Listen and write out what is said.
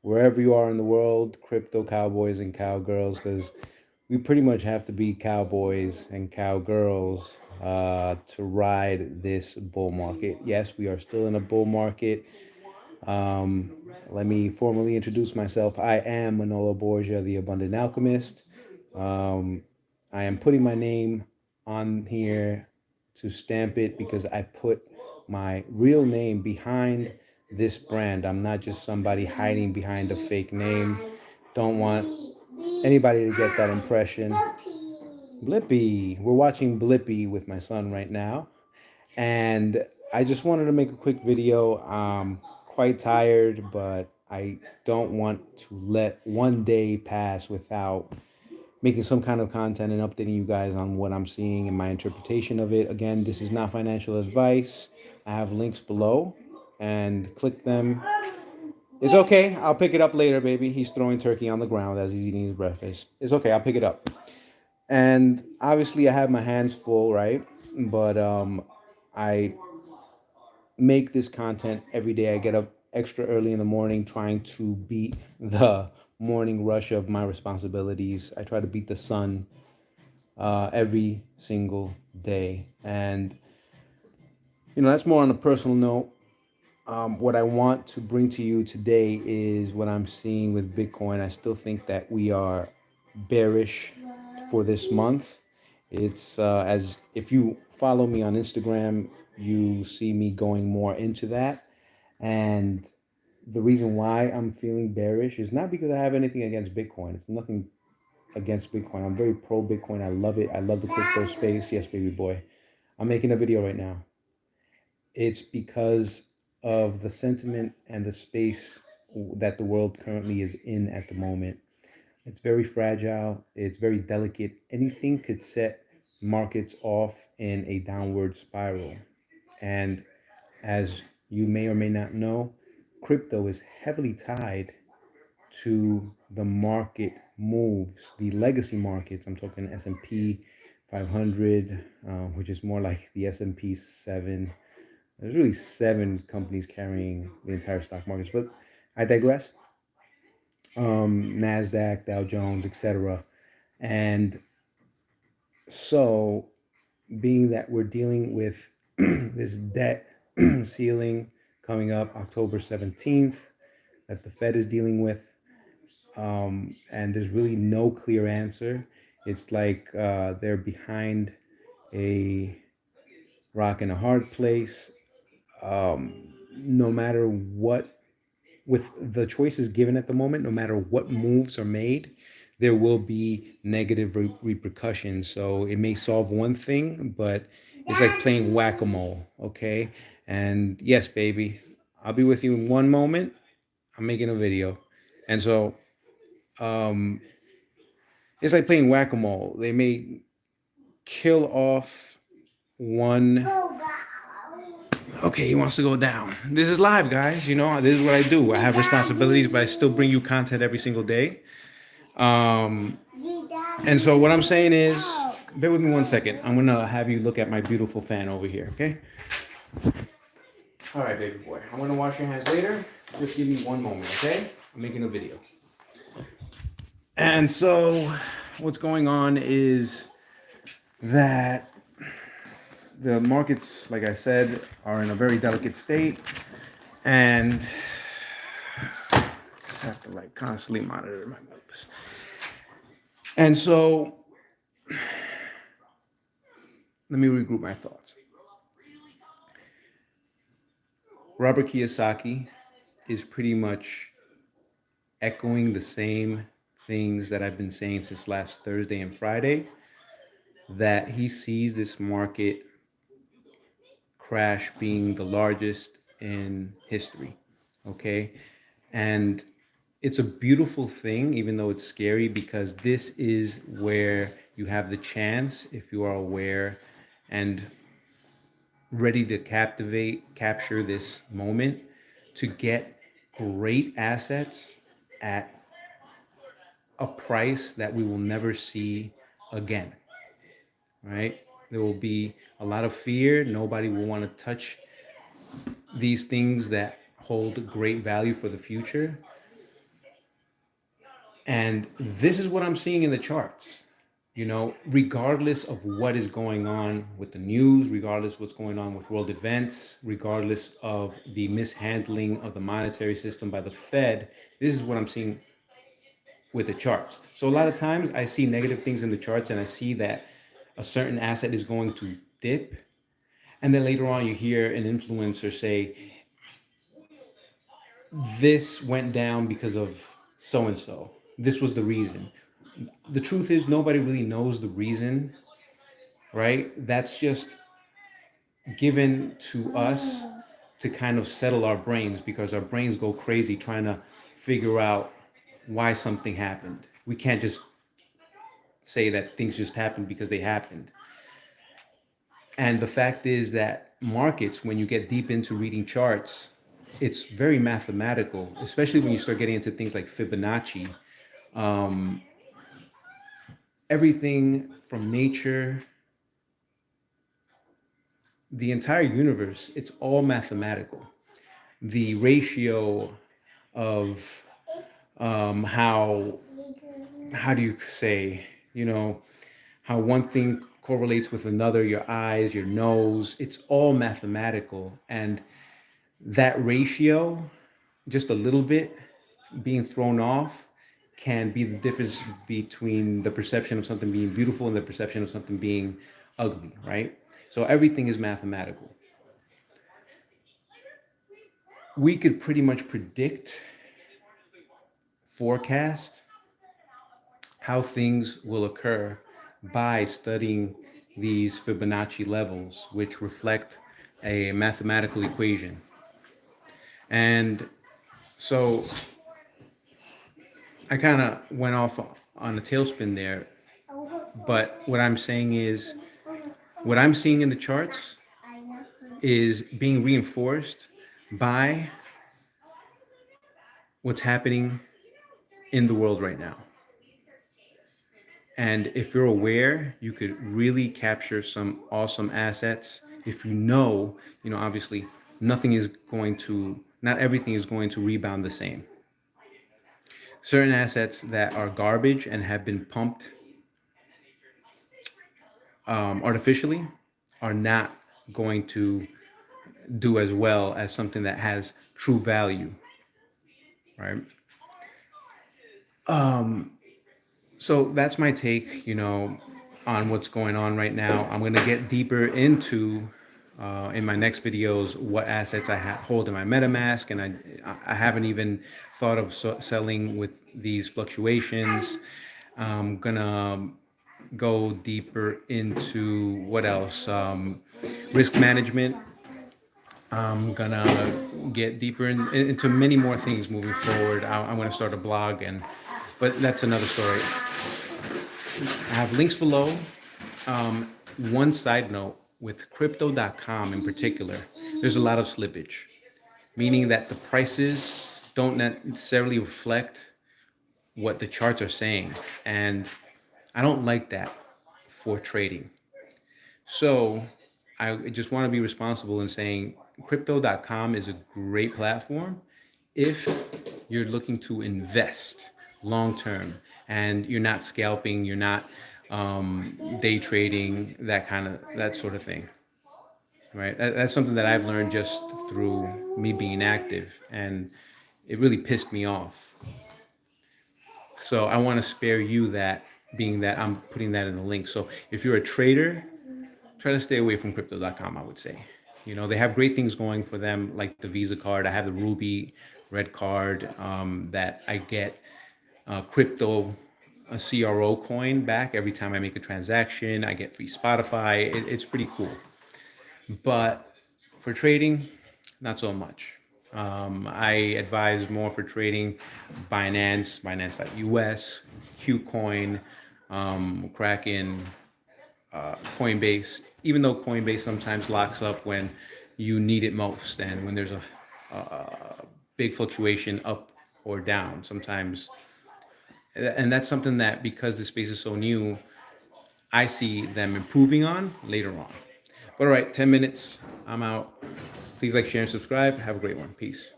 wherever you are in the world, crypto cowboys and cowgirls, because we pretty much have to be cowboys and cowgirls to ride this bull market. Yes, we are still in a bull market. Um, Let me formally introduce myself. I am Manolo Borgia, the Abundant Alchemist. Um, I am putting my name on here to stamp it because I put my real name behind this brand. I'm not just somebody hiding behind a fake name. Don't want anybody to get that impression. Blippy. We're watching Blippy with my son right now. And I just wanted to make a quick video. I'm quite tired, but I don't want to let one day pass without making some kind of content and updating you guys on what I'm seeing and my interpretation of it. Again, this is not financial advice. I have links below and click them. It's okay. I'll pick it up later, baby. He's throwing turkey on the ground as he's eating his breakfast. It's okay. I'll pick it up. And obviously, I have my hands full, right? But I make this content every day. I get up extra early in the morning trying to beat the morning rush of my responsibilities. I try to beat the sun every single day. And, that's more on a personal note. What I want to bring to you today is what I'm seeing with Bitcoin. I still think that we are bearish for this month. It's as if you follow me on Instagram, you see me going more into that. And the reason why I'm feeling bearish is not because I have anything against Bitcoin. It's nothing against Bitcoin. I'm very pro Bitcoin. I love it. I love the crypto space. Yes, baby boy. I'm making a video right now. It's because of the sentiment and the space that the world currently is in at the moment. It's very fragile. It's very delicate. Anything could set markets off in a downward spiral. And as you may or may not know, crypto is heavily tied to the market moves, the legacy markets. I'm talking S&P 500, which is more like the S&P 7. There's really 7 companies carrying the entire stock markets, but I digress. Nasdaq, Dow Jones, etc. And so, being that we're dealing with this debt ceiling coming up October 17th, that the Fed is dealing with, and there's really no clear answer. It's like they're behind a rock and a hard place. No matter what, with the choices given at the moment, no matter what moves are made, there will be negative repercussions. So it may solve one thing, but it's like playing whack-a-mole, okay? And yes, baby, I'll be with you in one moment. I'm making a video. And so um, it's like playing whack-a-mole. They may kill off one. Okay, he wants to go down. This is live, guys. This is what I do. I have responsibilities, but I still bring you content every single day. Um, and so what I'm saying is, bear with me one second. I'm gonna have you look at my beautiful fan over here, okay? All right, baby boy. I'm gonna wash your hands later. Just give me one moment, okay? I'm making a video. And so, what's going on is that the markets, like I said, are in a very delicate state, and I just have to constantly monitor my moves. And so, let me regroup my thoughts. Robert Kiyosaki is pretty much echoing the same things that I've been saying since last Thursday and Friday, that he sees this market crash being the largest in history, okay? And it's a beautiful thing, even though it's scary, because this is where you have the chance, if you are aware and ready to capture this moment, to get great assets at a price that we will never see again, right? There will be a lot of fear. Nobody will want to touch these things that hold great value for the future. And this is what I'm seeing in the charts. Regardless of what is going on with the news, regardless of what's going on with world events, regardless of the mishandling of the monetary system by the Fed, this is what I'm seeing with the charts. So a lot of times I see negative things in the charts and I see that a certain asset is going to dip. And then later on, you hear an influencer say, this went down because of so and so. This was the reason. The truth is, nobody really knows the reason, right? That's just given to us to kind of settle our brains because our brains go crazy trying to figure out why something happened. We can't just say that things just happened because they happened. And the fact is that markets, when you get deep into reading charts, it's very mathematical, especially when you start getting into things like Fibonacci. Um, Everything from nature, the entire universe, it's all mathematical. The ratio of how do you say, how one thing correlates with another, your eyes, your nose, it's all mathematical. And that ratio, just a little bit being thrown off, can be the difference between the perception of something being beautiful and the perception of something being ugly, right? So everything is mathematical. We could pretty much predict, forecast how things will occur by studying these Fibonacci levels, which reflect a mathematical equation. And so I kind of went off on a tailspin there, but what I'm saying is, what I'm seeing in the charts is being reinforced by what's happening in the world right now. And if you're aware, you could really capture some awesome assets. If obviously not everything is going to rebound the same. Certain assets that are garbage and have been pumped artificially are not going to do as well as something that has true value, right? So that's my take, on what's going on right now. I'm going to get deeper into in my next videos what assets I hold in my MetaMask, and I haven't even thought of selling with these fluctuations. I'm gonna go deeper into what else, risk management. I'm gonna get deeper into many more things moving forward. I'm gonna start a blog, but that's another story. I have links below. One side note, with crypto.com in particular, there's a lot of slippage, meaning that the prices don't necessarily reflect what the charts are saying. And I don't like that for trading. So I just want to be responsible in saying crypto.com is a great platform if you're looking to invest long term and you're not scalping, you're not day trading, that sort of thing, right? That's something that I've learned just through me being active, and it really pissed me off. So I want to spare you that, being that I'm putting that in the link. So if you're a trader, try to stay away from crypto.com, I would say. They have great things going for them, like the Visa card. I have the Ruby Red card that I get crypto, a CRO coin back every time I make a transaction. I get free Spotify. It's pretty cool. But for trading, not so much. I advise more for trading Binance.us, Qcoin, Kraken, Coinbase, even though Coinbase sometimes locks up when you need it most and when there's a big fluctuation up or down sometimes. And that's something that, because the space is so new, I see them improving on later on. But all right, 10 minutes, I'm out. Please like, share, and subscribe. Have a great one. Peace.